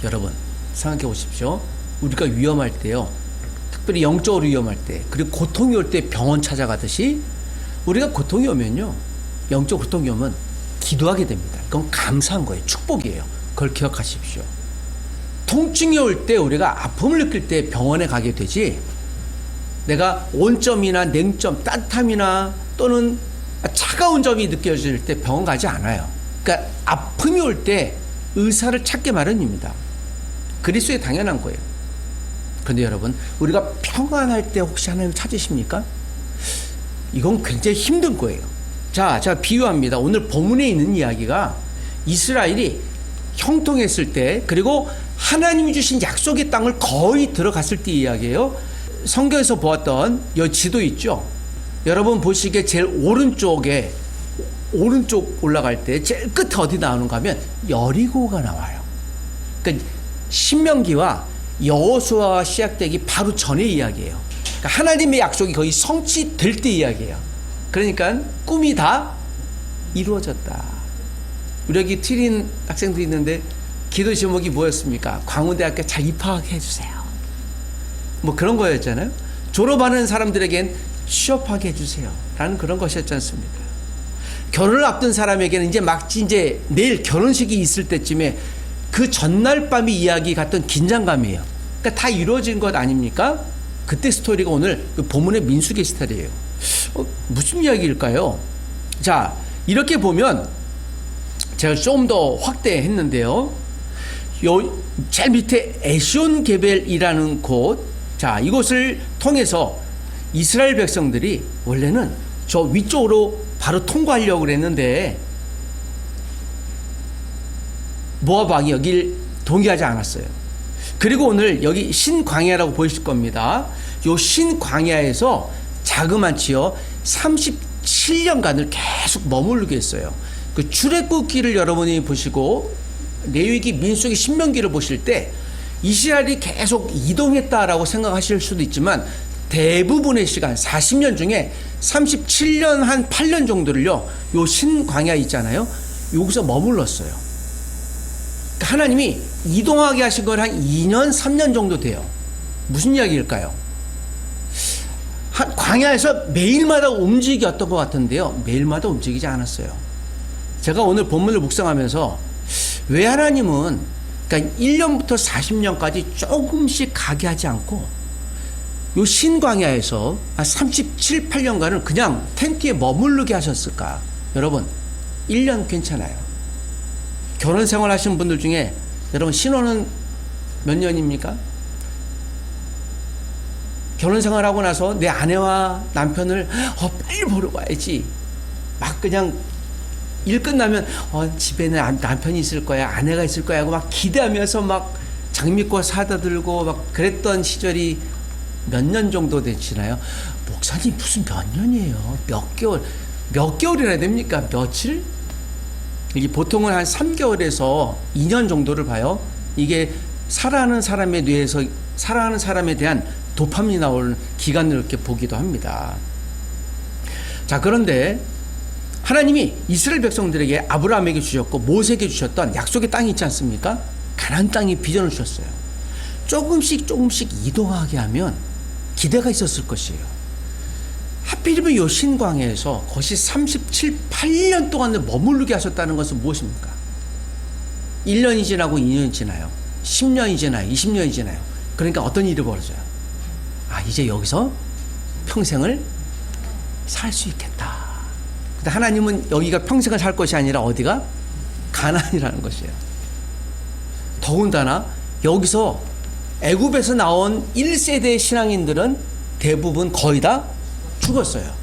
여러분 생각해 보십시오. 우리가 위험할 때요, 특별히 영적으로 위험할 때, 그리고 고통이 올 때 병원 찾아가듯이 우리가 고통이 오면요, 영적 고통이 오면 기도하게 됩니다. 그건 감사한 거예요. 축복이에요. 그걸 기억하십시오. 통증이 올 때, 우리가 아픔을 느낄 때 병원에 가게 되지, 내가 온점이나 냉점, 따뜻함이나 또는 차가운 점이 느껴질 때 병원 가지 않아요. 그러니까 아픔이 올 때 의사를 찾게 마련입니다. 그리스도에 당연한 거예요. 그런데 여러분, 우리가 평안할 때 혹시 하나님 찾으십니까? 이건 굉장히 힘든 거예요. 자, 제가 비유합니다. 오늘 본문에 있는 이야기가 이스라엘이 형통했을 때, 그리고 하나님이 주신 약속의 땅을 거의 들어갔을 때 이야기예요. 성경에서 보았던 이 지도 있죠. 여러분 보시기에 제일 오른쪽 올라갈 때 제일 끝에 어디 나오는가 하면 여리고가 나와요. 그러니까 신명기와 여호수아가 시작되기 바로 전의 이야기예요. 그러니까 하나님의 약속이 거의 성취될 때 이야기예요. 그러니까 꿈이 다 이루어졌다. 우리 여기 트린 학생들이 있는데 기도 제목이 뭐였습니까? 광운대학교 잘 입학해 주세요. 뭐 그런 거였잖아요. 졸업하는 사람들에겐 취업하게 해주세요 라는 그런 것이었지 않습니까? 결혼을 앞둔 사람에게는 이제 내일 결혼식이 있을 때쯤에 그 전날 밤이 이야기 같던 긴장감이에요. 그러니까 다 이루어진 것 아닙니까? 그때 스토리가 오늘 그 본문의 민수기 스토리예요. 무슨 이야기일까요? 자, 이렇게 보면 제가 좀 더 확대했는데요. 요 제일 밑에 에시온 게벨이라는 곳, 자, 이곳을 통해서 이스라엘 백성들이 원래는 저 위쪽으로 바로 통과하려고 그랬는데 모압 왕이 여길 동의하지 않았어요. 그리고 오늘 여기 신광야라고 보이실 겁니다. 요 신광야에서 자그마치요 37년간을 계속 머무르게 했어요. 그 출애굽기를 여러분이 보시고 레위기, 민수기, 신명기를 보실 때 이스라엘이 계속 이동했다라고 생각하실 수도 있지만 대부분의 시간 40년 중에 37년 한 8년 정도를요, 요 신광야 있잖아요, 여기서 머물렀어요. 그러니까 하나님이 이동하게 하신 건 한 2년 3년 정도 돼요. 무슨 이야기일까요? 광야에서 매일마다 움직였던 것 같은데요, 매일마다 움직이지 않았어요. 제가 오늘 본문을 묵상하면서 왜 하나님은 그러니까 1년부터 40년까지 조금씩 가게 하지 않고 요 신광야에서 한 37, 8년간을 그냥 텐트에 머무르게 하셨을까? 여러분, 1년 괜찮아요. 결혼 생활 하시는 분들 중에 여러분 신혼은 몇 년입니까? 결혼 생활하고 나서 내 아내와 남편을 빨리 보러 가야지, 막 그냥 일 끝나면 집에는 남편이 있을 거야, 아내가 있을 거야 하고 막 기대하면서 막 장미꽃 사다 들고 막 그랬던 시절이 몇 년 정도 되시나요? 목사님 무슨 몇 년이에요? 몇 개월이나 됩니까? 며칠? 이게 보통은 한 3개월에서 2년 정도를 봐요. 이게 사랑하는 사람의 뇌에서 사랑하는 사람에 대한 도파민이 나오는 기간을 이렇게 보기도 합니다. 자, 그런데 하나님이 이스라엘 백성들에게 아브라함에게 주셨고 모세에게 주셨던 약속의 땅이 있지 않습니까? 가나안 땅에 비전을 주셨어요. 조금씩 이동하게 하면 기대가 있었을 것이에요. 하필이면 이 신광야에서 것이 37, 8년 동안 머무르게 하셨다는 것은 무엇입니까? 1년이 지나고 2년이 지나요. 10년이 지나요. 20년이 지나요. 그러니까 어떤 일이 벌어져요? 이제 여기서 평생을 살 수 있겠다. 근데 하나님은 여기가 평생을 살 것이 아니라 어디가? 가나안이라는 것이에요. 더군다나 여기서 애굽에서 나온 1세대 신앙인들은 대부분 거의 다 죽었어요.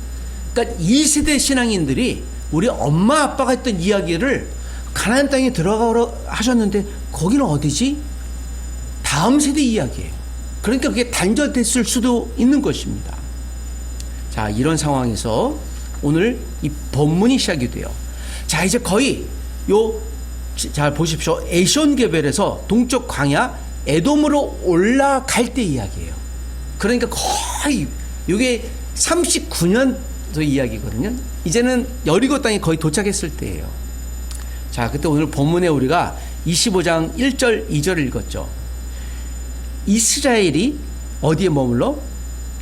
그러니까 2세대 신앙인들이 우리 엄마 아빠가 했던 이야기를 가나안 땅에 들어가라 하셨는데 거기는 어디지? 다음 세대 이야기예요. 그러니까 그게 단절됐을 수도 있는 것입니다. 자, 이런 상황에서 오늘 이 본문이 시작이 돼요. 자, 이제 거의 잘 보십시오. 에시온 게벨에서 동쪽 광야 에돔으로 올라갈 때 이야기예요. 그러니까 거의 이게 39년도 이야기거든요. 이제는 여리고 땅에 거의 도착했을 때예요. 자, 그때 오늘 본문에 우리가 25장 1절 2절을 읽었죠. 이스라엘이 어디에 머물러?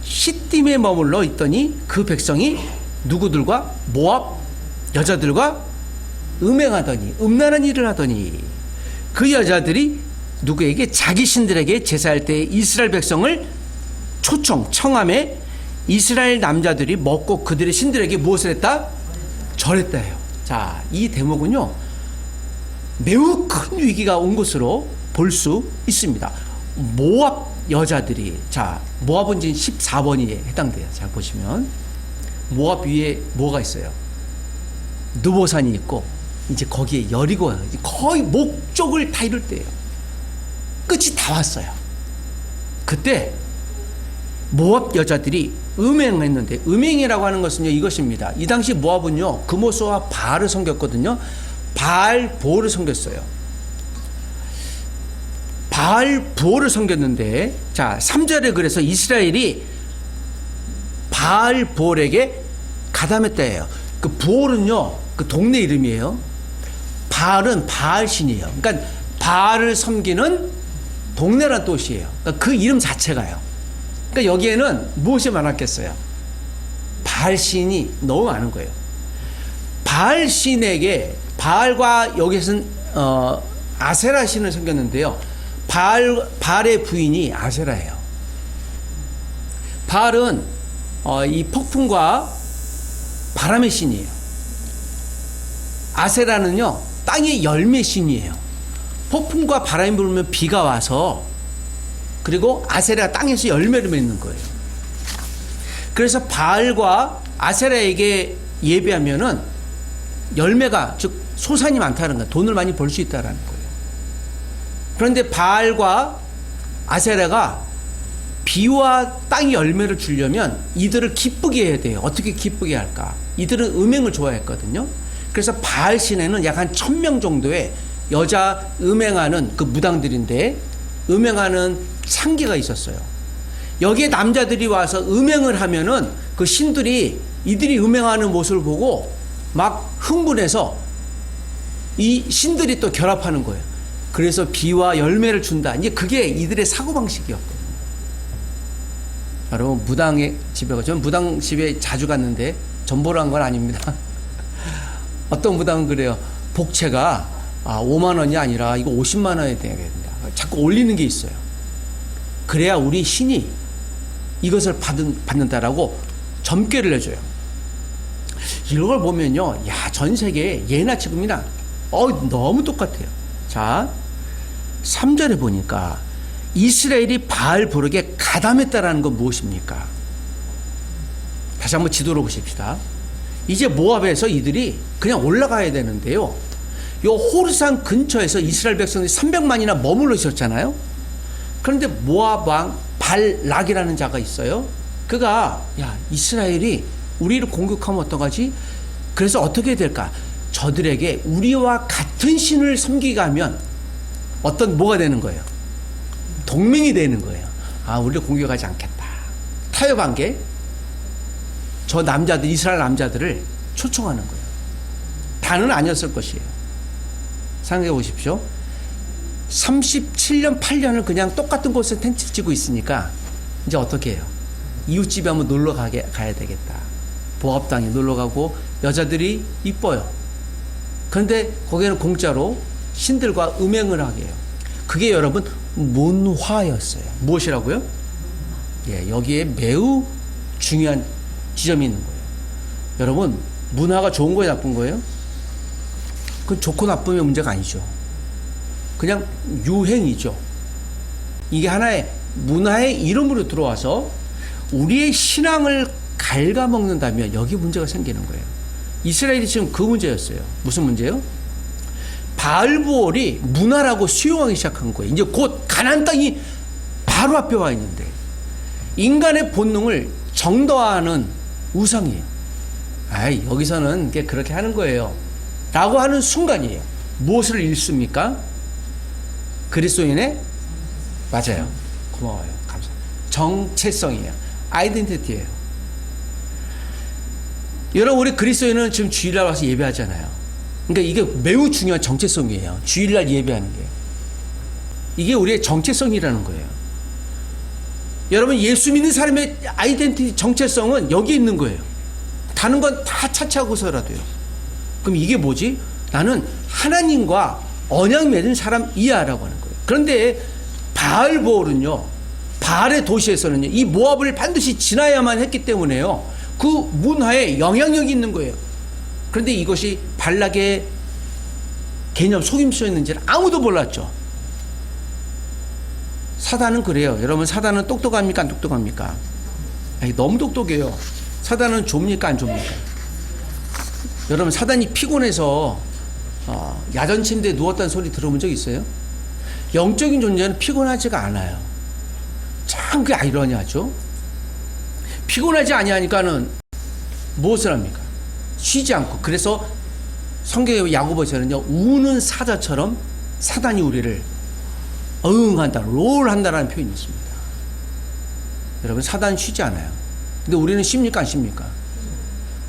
시딤에 머물러 있더니 그 백성이 누구들과? 모압 여자들과 음행하더니, 음란한 일을 하더니, 그 여자들이 누구에게? 자기 신들에게 제사할 때 이스라엘 백성을 청함에 이스라엘 남자들이 먹고 그들의 신들에게 무엇을 했다? 절했다 해요. 자, 이 대목은요 매우 큰 위기가 온 것으로 볼 수 있습니다. 모압 여자들이, 자, 모압은 지금 14번이 해당돼요. 잘 보시면 모압 위에 뭐가 있어요? 느보산이 있고, 이제 거기에 여리고가 거의 목적을 다 이룰 때예요. 끝이 다 왔어요. 그때 모압 여자들이 음행했는데, 음행이라고 하는 것은요 이것입니다. 이 당시 모압은요 그모스와 바알을 섬겼거든요. 바알 보올을 섬겼어요. 바알 부올을 섬겼는데, 자 3절에 그래서 이스라엘이 바알 부올에게 가담했다 해요. 그 부올은요 그 동네 이름이에요. 바알은 바알 신이에요. 그러니까 바알을 섬기는 동네란 뜻이에요. 그러니까 그 이름 자체가요. 그러니까 여기에는 무엇이 많았겠어요? 바알 신이 너무 많은 거예요. 바알 신에게, 바알과 여기서는 아세라 신을 섬겼는데요. 바알의 부인이 아세라예요. 바알은 이 폭풍과 바람의 신이에요. 아세라는요 땅의 열매 신이에요. 폭풍과 바람이 불면 비가 와서, 그리고 아세라가 땅에서 열매를 맺는 거예요. 그래서 바알과 아세라에게 예배하면은 열매가, 즉 소산이 많다는 거예요. 돈을 많이 벌 수 있다는 거예요. 그런데 바알과 아세라가 비와 땅의 열매를 주려면 이들을 기쁘게 해야 돼요. 어떻게 기쁘게 할까? 이들은 음행을 좋아했거든요. 그래서 바알 신에는 약 한 1000명 정도의 여자 음행하는 그 무당들인데, 음행하는 상기가 있었어요. 여기에 남자들이 와서 음행을 하면은 그 신들이 이들이 음행하는 모습을 보고 막 흥분해서 이 신들이 또 결합하는 거예요. 그래서 비와 열매를 준다. 이제 그게 이들의 사고방식이었거든요. 여러분, 무당의 집에, 저는 무당 집에 자주 갔는데 전보를 한 건 아닙니다. 어떤 무당은 그래요. 복채가 5만 원이 아니라 이거 50만 원이 돼야 된다. 자꾸 올리는 게 있어요. 그래야 우리 신이 이것을 받는다라고 점괘를 해줘요. 이런 걸 보면요, 야, 전 세계 예나 지금이나 너무 똑같아요. 자, 3절에 보니까 이스라엘이 바알 부르게 가담했다라는 건 무엇입니까? 다시 한번 지도로 보십시다. 이제 모압에서 이들이 그냥 올라가야 되는데요, 요 호르산 근처에서 이스라엘 백성들이 300만이나 머물러 있었잖아요. 그런데 모압 왕 발락이라는 자가 있어요. 그가, 야, 이스라엘이 우리를 공격하면 어떡하지? 그래서 어떻게 될까? 저들에게 우리와 같은 신을 섬기게 하면 뭐가 되는 거예요? 동맹이 되는 거예요. 우리를 공격하지 않겠다. 타협한 게 저 남자들, 이스라엘 남자들을 초청하는 거예요. 다는 아니었을 것이에요. 생각해 보십시오. 37년, 8년을 그냥 똑같은 곳에 텐트 치고 있으니까 이제 어떻게 해요? 이웃집에 한번 놀러 가야 되겠다. 보압 땅에 놀러 가고, 여자들이 이뻐요. 그런데 거기에는 공짜로 신들과 음행을 하게 해요. 그게 여러분 문화였어요. 무엇이라고요? 예, 여기에 매우 중요한 지점이 있는 거예요. 여러분, 문화가 좋은 거예요, 나쁜 거예요? 그건 좋고 나쁨의 문제가 아니죠. 그냥 유행이죠. 이게 하나의 문화의 이름으로 들어와서 우리의 신앙을 갉아먹는다면 여기 문제가 생기는 거예요. 이스라엘이 지금 그 문제였어요. 무슨 문제요? 바알부올이 문화라고 수용하기 시작한 거예요. 이제 곧 가나안 땅이 바로 앞에 와 있는데, 인간의 본능을 정도화하는 우상이에요. 여기서는 그렇게 하는 거예요 라고 하는 순간이에요. 무엇을 잃습니까? 그리스도인의, 맞아요, 고마워요, 감사합니다, 정체성이에요. 아이덴티티예요. 여러분, 우리 그리스도인은 지금 주일날 와서 예배하잖아요. 그러니까 이게 매우 중요한 정체성이에요. 주일날 예배하는 게. 이게 우리의 정체성이라는 거예요. 여러분, 예수 믿는 사람의 아이덴티티, 정체성은 여기 있는 거예요. 다른 건 다 차치하고서라도요. 그럼 이게 뭐지? 나는 하나님과 언약 맺은 사람이야라고 하는 거예요. 그런데 바알보올은요, 바알의 도시에서는요, 이 모압을 반드시 지나야만 했기 때문에요, 그 문화에 영향력이 있는 거예요. 그런데 이것이 발락의 개념 속임수였는지를 아무도 몰랐죠. 사단은 그래요. 여러분, 사단은 똑똑합니까? 안 똑똑합니까? 아니, 너무 똑똑해요. 사단은 좁니까? 안 좁니까? 여러분, 사단이 피곤해서 야전 침대에 누웠다는 소리 들어본 적 있어요? 영적인 존재는 피곤하지가 않아요. 참 그게 아이러니하죠. 피곤하지 아니하니까는 무엇을 합니까? 쉬지 않고. 그래서 성경의 야고보서는요, 우는 사자처럼 사단이 우리를 어응한다, 롤한다라는 표현이 있습니다. 여러분, 사단 쉬지 않아요. 근데 우리는 쉽니까? 안 쉽니까?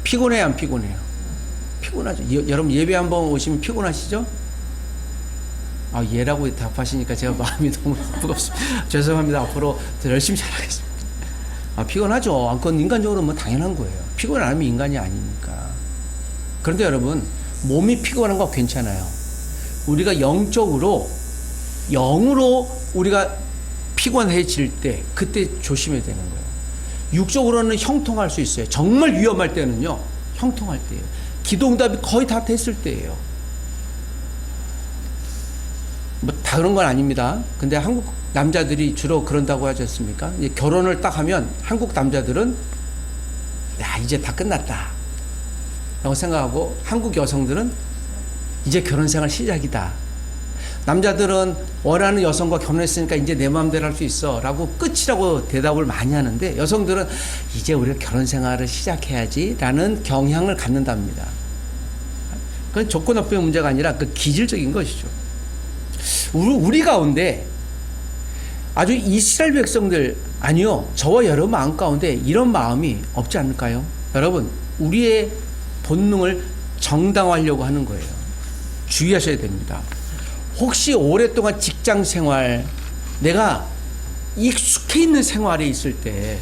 피곤해요? 안 피곤해요? 피곤하죠. 여러분, 예배 한번 오시면 피곤하시죠? 예라고 답하시니까 제가 마음이 너무 무겁습니다. 죄송합니다. 앞으로 더 열심히 잘하겠습니다. 피곤하죠. 그건 인간적으로 뭐 당연한 거예요. 피곤 안 하면 인간이 아니니까. 그런데 여러분, 몸이 피곤한 거 괜찮아요. 우리가 영적으로 우리가 피곤해질 때, 그때 조심해야 되는 거예요. 육적으로는 형통할 수 있어요. 정말 위험할 때는요, 형통할 때예요. 기도응답이 거의 다 됐을 때예요. 뭐 다 그런 건 아닙니다. 근데 한국 남자들이 주로 그런다고 하지 않습니까? 이제 결혼을 딱 하면 한국 남자들은 이제 다 끝났다 라고 생각하고, 한국 여성들은 이제 결혼 생활 시작이다. 남자들은 원하는 여성과 결혼했으니까 이제 내 마음대로 할 수 있어 라고 끝이라고 대답을 많이 하는데, 여성들은 이제 우리가 결혼 생활을 시작해야지 라는 경향을 갖는답니다. 그건 조건 없의 문제가 아니라 그 기질적인 것이죠. 우리 가운데 아주 이스라엘 백성들, 아니요, 저와 여러 마음 가운데 이런 마음이 없지 않을까요? 여러분, 우리의 본능을 정당화하려고 하는 거예요. 주의하셔야 됩니다. 혹시 오랫동안 직장 생활, 내가 익숙해 있는 생활에 있을 때,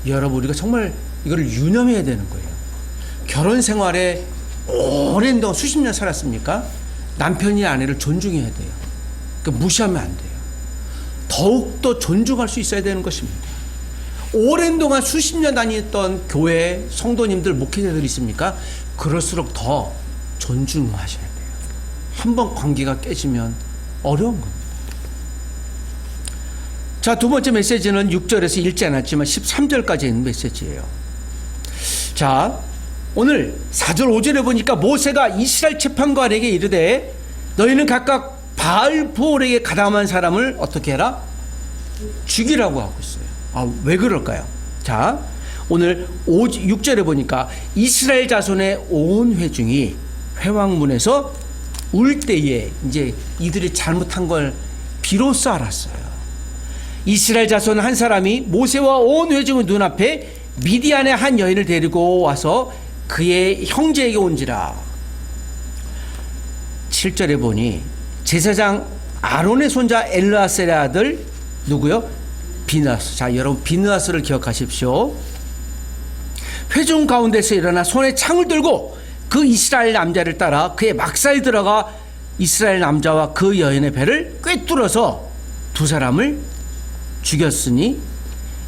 여러분, 우리가 정말 이걸 유념해야 되는 거예요. 결혼 생활에 오랜 동안 수십 년 살았습니까? 남편이 아내를 존중해야 돼요. 그러니까 무시하면 안 돼요. 더욱더 존중할 수 있어야 되는 것입니다. 오랜 동안 수십 년 다녔던 교회 성도님들, 목회자들 있습니까? 그럴수록 더 존중하셔야 돼요. 한번 관계가 깨지면 어려운 겁니다. 자, 두 번째 메시지는 6절에서 읽지 않았지만 13절까지 있는 메시지예요. 자, 오늘 4절 5절에 보니까 모세가 이스라엘 재판관에게 이르되 너희는 각각 바알보올에게 가담한 사람을 어떻게 해라? 죽이라고 하고 있어요. 왜 그럴까요? 자, 오늘 6절에 보니까 이스라엘 자손의 온 회중이 회왕문에서 울 때에 이제 이들이 잘못한 걸 비로소 알았어요. 이스라엘 자손 한 사람이 모세와 온 회중의 눈앞에 미디안의 한 여인을 데리고 와서 그의 형제에게 온지라. 7절에 보니 제사장 아론의 손자 엘르아셀의 아들 누구요? 비느하스. 자, 여러분, 비느하스를 기억하십시오. 회중 가운데서 일어나 손에 창을 들고 그 이스라엘 남자를 따라 그의 막사에 들어가 이스라엘 남자와 그 여인의 배를 꿰뚫어서 두 사람을 죽였으니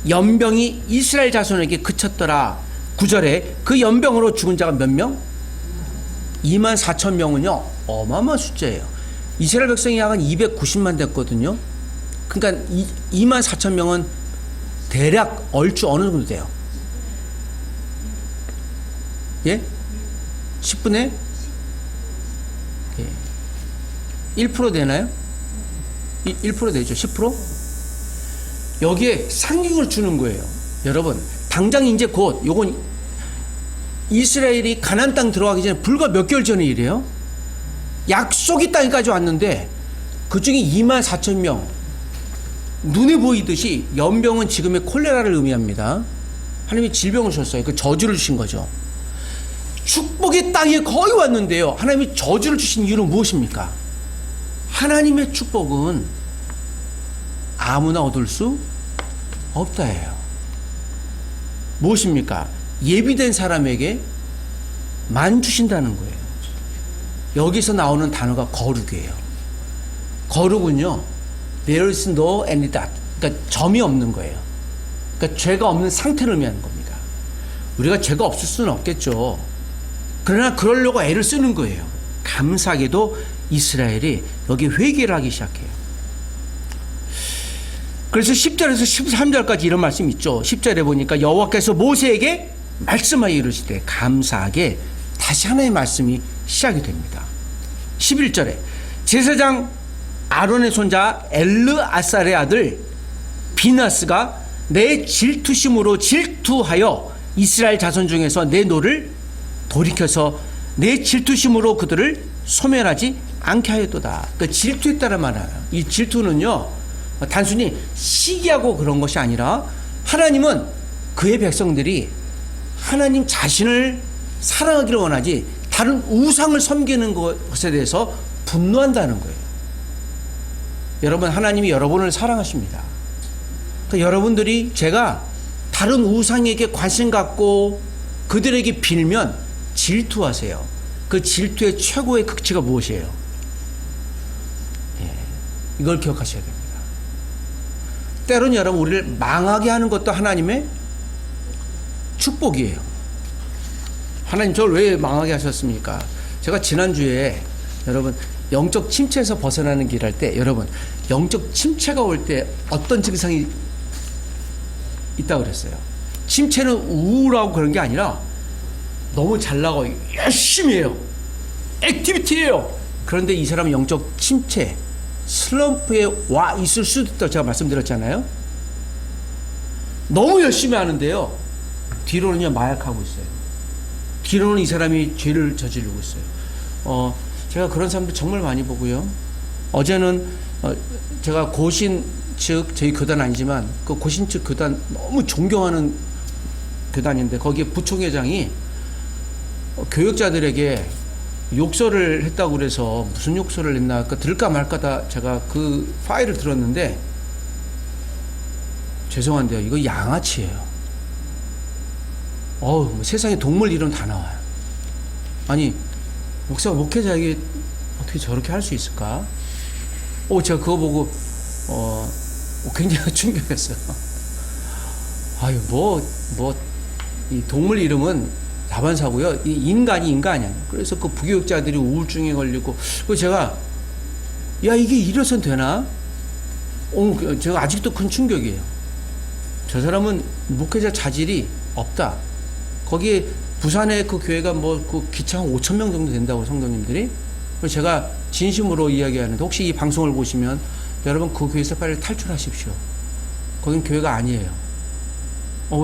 연병이 이스라엘 자손에게 그쳤더라. 9절에 그 연병으로 죽은 자가 몇 명? 24,000명은요 어마어마한 숫자예요. 이스라엘 백성이 약 290만 됐거든요. 그러니까 24,000명은 대략 얼추 어느 정도 돼요? 예? 10분의 1% 되나요? 1% 되죠. 10%? 여기에 상징을 주는 거예요. 여러분, 당장 이제 곧 요건 이스라엘이 가나안 땅 들어가기 전에 불과 몇 개월 전의 일이에요. 약속의 땅까지 왔는데 그중에 24,000명, 눈에 보이듯이 연병은 지금의 콜레라를 의미합니다. 하나님이 질병을 주셨어요. 그 저주를 주신 거죠. 축복의 땅에 거의 왔는데요. 하나님이 저주를 주신 이유는 무엇입니까? 하나님의 축복은 아무나 얻을 수 없다예요. 무엇입니까? 예비된 사람에게 만 주신다는 거예요. 여기서 나오는 단어가 거룩이에요. 거룩은요, there is no any that. 그러니까 점이 없는 거예요. 그러니까 죄가 없는 상태를 의미하는 겁니다. 우리가 죄가 없을 수는 없겠죠. 그러나 그러려고 애를 쓰는 거예요. 감사하게도 이스라엘이 여기 회개를 하기 시작해요. 그래서 10절에서 13절까지 이런 말씀이 있죠. 10절에 보니까 여호와께서 모세에게 말씀하여 이르시되 감사하게 다시 하나의 말씀이 시작이 됩니다. 11절에 제사장 아론의 손자 엘르아살의 아들 비나스가 내 질투심으로 질투하여 이스라엘 자손 중에서 내 노를 돌이켜서 내 질투심으로 그들을 소멸하지 않게 하였도다. 그러니까 질투했다는 말이에요. 이 질투는요, 단순히 시기하고 그런 것이 아니라 하나님은 그의 백성들이 하나님 자신을 사랑하기를 원하지 다른 우상을 섬기는 것에 대해서 분노한다는 거예요. 여러분, 하나님이 여러분을 사랑하십니다. 그러니까 여러분들이 제가 다른 우상에게 관심 갖고 그들에게 빌면 질투하세요. 그 질투의 최고의 극치가 무엇이에요? 이걸 기억하셔야 됩니다. 때로는 여러분, 우리를 망하게 하는 것도 하나님의 축복이에요. 하나님 저를 왜 망하게 하셨습니까? 제가 지난주에 여러분 영적 침체에서 벗어나는 길 할 때, 여러분 영적 침체가 올 때 어떤 증상이 있다고 그랬어요. 침체는 우울하고 그런 게 아니라 너무 잘 나가고 열심히 해요. 액티비티예요. 그런데 이 사람은 영적 침체, 슬럼프에 와 있을 수도 있다고 제가 말씀드렸잖아요. 너무 열심히 하는데요, 뒤로는요 마약하고 있어요. 뒤로는 이 사람이 죄를 저지르고 있어요. 제가 그런 사람들 정말 많이 보고요. 어제는 제가 고신 측, 저희 교단 아니지만 그 고신 측 교단 너무 존경하는 교단인데, 거기에 부총회장이 교역자들에게 욕설을 했다고 그래서 무슨 욕설을 했나 들을까 말까다 제가 그 파일을 들었는데, 죄송한데요, 이거 양아치예요. 세상에 동물 이름 다 나와요. 아니, 목회자에게 어떻게 저렇게 할 수 있을까? 제가 그거 보고 굉장히 충격했어요. 아유, 이 동물 이름은 다반사고요. 이 인간이 인간이 아니에요. 그래서 그 부교육자들이 우울증에 걸리고, 그 제가, 야, 이게 이래선 되나? 제가 아직도 큰 충격이에요. 저 사람은 목회자 자질이 없다. 거기에 부산에 그 교회가 그 기차 한 5,000명 정도 된다고, 성도님들이. 그래서 제가 진심으로 이야기하는데, 혹시 이 방송을 보시면 여러분 그 교회에서 빨리 탈출하십시오. 거긴 교회가 아니에요.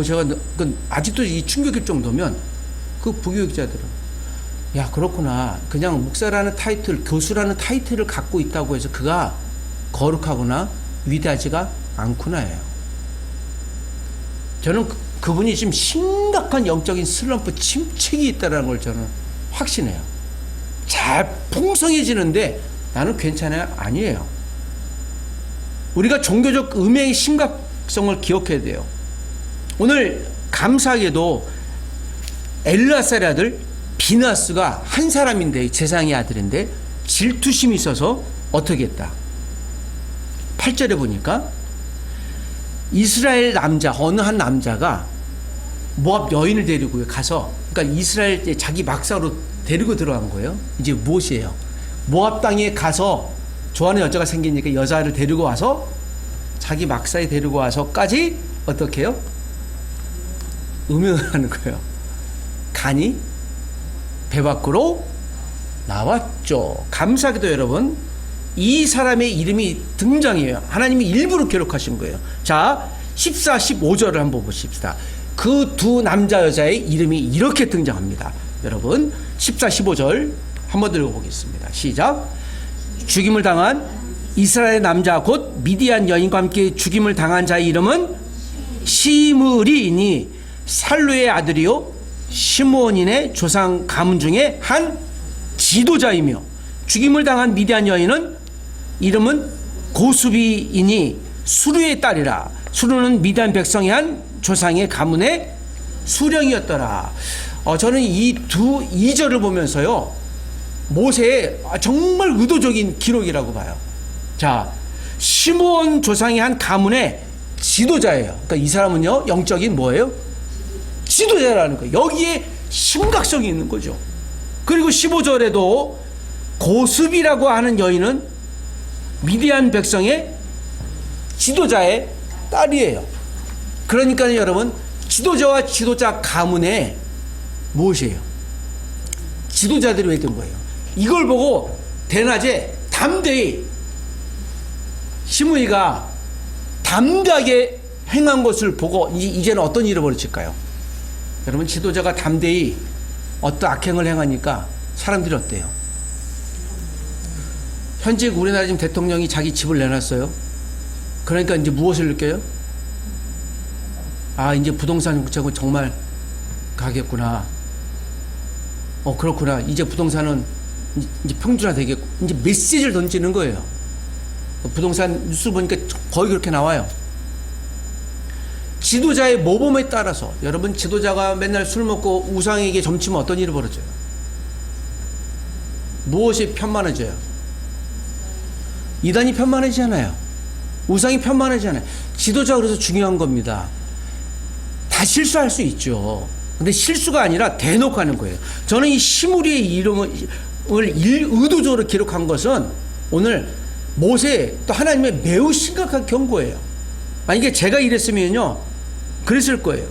제가 아직도 이 충격일 정도면 그 부교육자들은, 야, 그렇구나, 그냥 목사라는 타이틀, 교수라는 타이틀을 갖고 있다고 해서 그가 거룩하거나 위대하지가 않구나예요. 저는 그분이 지금 심각한 영적인 슬럼프, 침체기 있다는 걸 저는 확신해요. 잘 풍성해지는데 나는 괜찮아요? 아니에요. 우리가 종교적 음해의 심각성을 기억해야 돼요. 오늘 감사하게도 엘르아살의 아들 비나스가 한 사람인데, 제사장의 아들인데 질투심이 있어서 어떻게 했다? 8절에 보니까 이스라엘 남자, 어느 한 남자가 모압 여인을 데리고 가서, 그러니까 이스라엘 자기 막사로 데리고 들어간 거예요. 이제 무엇이에요? 모압 땅에 가서 좋아하는 여자가 생기니까 여자를 데리고 와서 자기 막사에 데리고 와서까지 어떻게 해요? 음행을 하는 거예요. 간이 배 밖으로 나왔죠. 감사하게도 여러분, 이 사람의 이름이 등장해요. 하나님이 일부러 기록하신 거예요. 자, 14, 15절을 한번 보십시다. 그 두 남자 여자의 이름이 이렇게 등장합니다. 여러분 14, 15절 한번 읽어보겠습니다. 시작. 죽임을 당한 이스라엘 남자 곧 미디안 여인과 함께 죽임을 당한 자의 이름은 시므리이니 살루의 아들이요 시므온인의 조상 가문 중에 한 지도자이며 죽임을 당한 미디안 여인은 이름은 고수비이니 수르의 딸이라. 수르는 미디안 백성의 한 조상의 가문의 수령이었더라. 저는 이 2절을 보면서요, 모세의 정말 의도적인 기록이라고 봐요. 자, 시므온 조상의 한 가문의 지도자예요. 그러니까 이 사람은요, 영적인 뭐예요? 지도자라는 거예요. 여기에 심각성이 있는 거죠. 그리고 15절에도 고수비라고 하는 여인은 미디안 백성의 지도자의 딸이에요. 그러니까 여러분, 지도자와 지도자 가문에 무엇이에요? 지도자들이 왜 된 거예요? 이걸 보고 대낮에 담대히 시므이가 담대하게 행한 것을 보고 이제는 어떤 일이 벌어질까요? 여러분, 지도자가 담대히 어떤 악행을 행하니까 사람들이 어때요? 현재 우리나라 지금 대통령이 자기 집을 내놨어요. 그러니까 이제 무엇을 느껴요? 아, 이제 부동산 정책은 정말 가겠구나. 그렇구나. 이제 부동산은 이제 평준화되겠고, 이제 메시지를 던지는 거예요. 부동산 뉴스 보니까 거의 그렇게 나와요. 지도자의 모범에 따라서, 여러분, 지도자가 맨날 술 먹고 우상에게 점치면 어떤 일이 벌어져요? 무엇이 편만해져요? 이단이 편만해지잖아요. 우상이 편만해지잖아요. 지도자가 그래서 중요한 겁니다. 다 실수할 수 있죠. 근데 실수가 아니라 대놓고 하는 거예요. 저는 이 시므리의 이름을 의도적으로 기록한 것은 오늘 모세 또 하나님의 매우 심각한 경고예요. 만약에 제가 이랬으면요, 그랬을 거예요.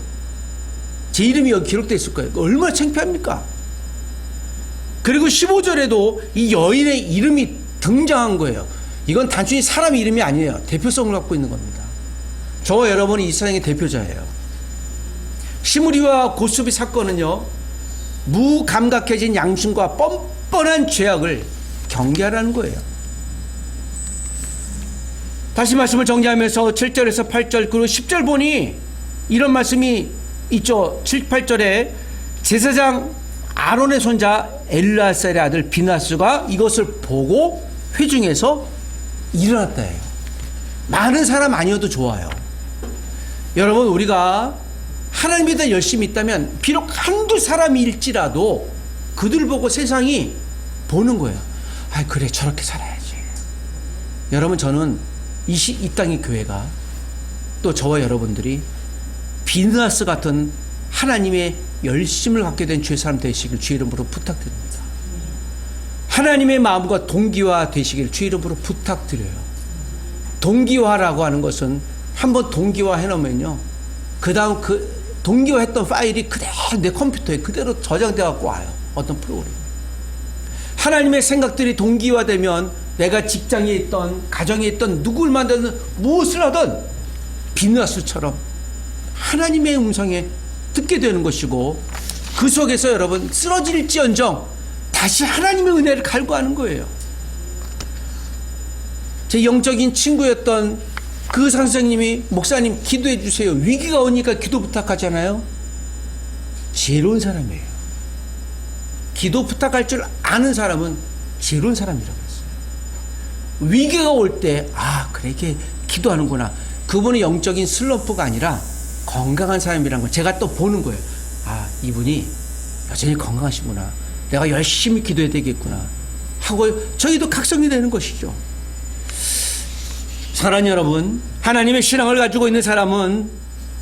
제 이름이 여기 기록되어 있을 거예요. 얼마나 창피합니까? 그리고 15절에도 이 여인의 이름이 등장한 거예요. 이건 단순히 사람 이름이 아니에요. 대표성을 갖고 있는 겁니다. 저와 여러분이 이 세상의 대표자예요. 시므리와 고수비 사건은요, 무감각해진 양심과 뻔뻔한 죄악을 경계하라는 거예요. 다시 말씀을 정리하면서 7절에서 8절 그리고 10절 보니 이런 말씀이 있죠. 7, 8절에 제사장 아론의 손자 엘르아살의 아들 비나스가 이것을 보고 회중에서 일어났다 해요. 많은 사람 아니어도 좋아요. 여러분, 우리가 하나님에 대해 열심히 있다면 비록 한두 사람일지라도 그들 보고 세상이 보는 거예요. 아, 그래, 저렇게 살아야지. 여러분, 저는 이 땅의 교회가 또 저와 여러분들이 비느하스 같은 하나님의 열심을 갖게 된 주의 사람 되시길 주의 이름으로 부탁드립니다. 하나님의 마음과 동기화 되시길 주의 이름으로 부탁드려요. 동기화라고 하는 것은 한번 동기화 해놓으면요, 그 다음 그 동기화했던 파일이 그대로 내 컴퓨터에 그대로 저장되어 갖고 와요. 어떤 프로그램. 하나님의 생각들이 동기화되면 내가 직장에 있던, 가정에 있던, 누구를 만나든 무엇을 하든 비느하스처럼 하나님의 음성에 듣게 되는 것이고, 그 속에서 여러분 쓰러질지언정 다시 하나님의 은혜를 갈구하는 거예요. 제 영적인 친구였던 그 선생님이, 목사님 기도해 주세요, 위기가 오니까 기도 부탁하잖아요. 지혜로운 사람이에요. 기도 부탁할 줄 아는 사람은 지혜로운 사람이라고 했어요. 위기가 올 때, 아, 그래, 이렇게 기도하는구나. 그분의 영적인 슬럼프가 아니라 건강한 사람이란 걸 제가 또 보는 거예요. 아, 이분이 여전히 건강하시구나. 내가 열심히 기도해야 되겠구나 하고 저희도 각성이 되는 것이죠. 사랑하는 여러분, 하나님의 신앙을 가지고 있는 사람은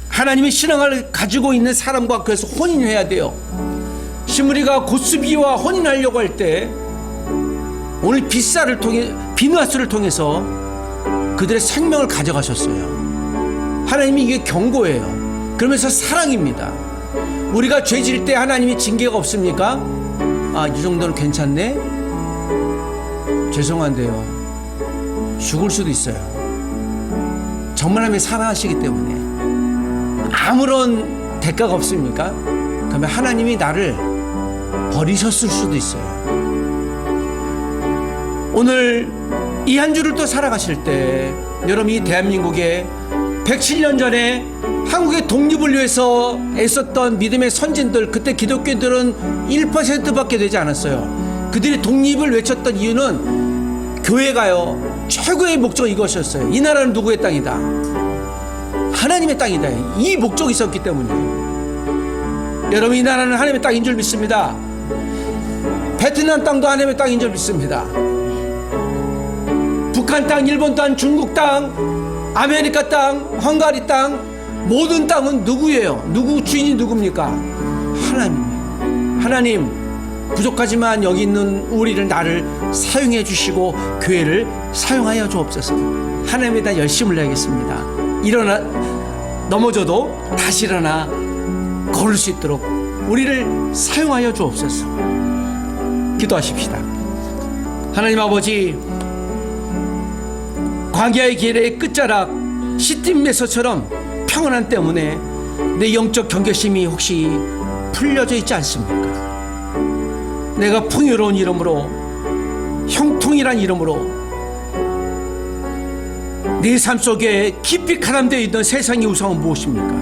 하나님의 신앙을 가지고 있는 사람과 그래서 혼인해야 돼요. 시므리가 고수비와 혼인하려고 할 때 오늘 비느하스를 통해서 그들의 생명을 가져가셨어요. 하나님이 이게 경고예요. 그러면서 사랑입니다. 우리가 죄 질 때 하나님이 징계가 없습니까? 아, 이 정도는 괜찮네? 죄송한데요, 죽을 수도 있어요. 정말 하나님이 사랑하시기 때문에 아무런 대가가 없습니까? 그러면 하나님이 나를 버리셨을 수도 있어요. 오늘 이 한 주를 또 살아가실 때 여러분, 이 대한민국에 107년 전에 한국의 독립을 위해서 애썼던 믿음의 선진들, 그때 기독교인들은 1%밖에 되지 않았어요. 그들이 독립을 외쳤던 이유는 교회가요, 최고의 목적이 이것이었어요. 이 나라는 누구의 땅이다? 하나님의 땅이다. 이 목적이 있었기 때문이에요. 여러분, 이 나라는 하나님의 땅인 줄 믿습니다. 베트남 땅도 하나님의 땅인 줄 믿습니다. 북한 땅, 일본 땅, 중국 땅, 아메리카 땅, 헝가리 땅, 모든 땅은 누구예요? 누구 주인이 누굽니까? 하나님이에요. 하나님, 부족하지만 여기 있는 우리를, 나를 사용해 주시고 교회를 사용하여 주옵소서. 하나님에 대한 열심을 내겠습니다. 일어나 넘어져도 다시 일어나 걸을 수 있도록 우리를 사용하여 주옵소서. 기도하십시다. 하나님 아버지, 광야의 길의 끝자락 시딤 메서처럼 평안함 때문에 내 영적 경계심이 혹시 풀려져 있지 않습니까? 내가 풍요로운 이름으로, 형통이란 이름으로 네 삶 속에 깊이 가담되어 있던 세상의 우상은 무엇입니까?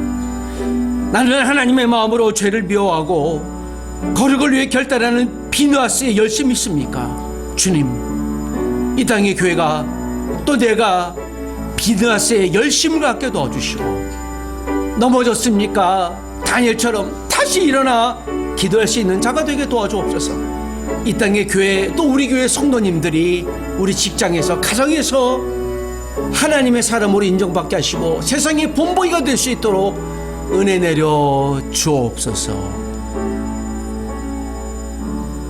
나는 하나님의 마음으로 죄를 미워하고 거룩을 위해 결단하는 비누아스에 열심히 있습니까? 주님, 이 땅의 교회가 또 내가 비누아스에 열심을 갖게 도와주시고, 넘어졌습니까? 다니엘처럼 다시 일어나 기도할 수 있는 자가 되게 도와주옵소서. 이 땅의 교회, 또 우리 교회 성도님들이 우리 직장에서, 가정에서 하나님의 사람으로 인정받게 하시고 세상의 본보기가 될 수 있도록 은혜 내려 주옵소서.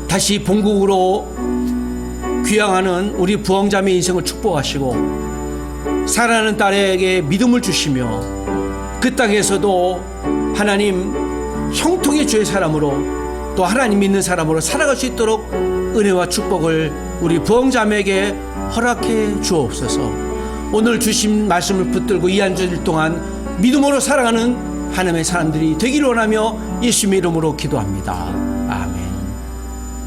다시 본국으로 귀향하는 우리 부흥자매의 인생을 축복하시고 사랑하는 딸에게 믿음을 주시며 그 땅에서도 하나님 형통의 주의 사람으로, 또 하나님 믿는 사람으로 살아갈 수 있도록 은혜와 축복을 우리 부흥자매에게 허락해 주옵소서. 오늘 주신 말씀을 붙들고 이 한 주일 동안 믿음으로 살아가는 하나님의 사람들이 되기를 원하며 예수님의 이름으로 기도합니다. 아멘.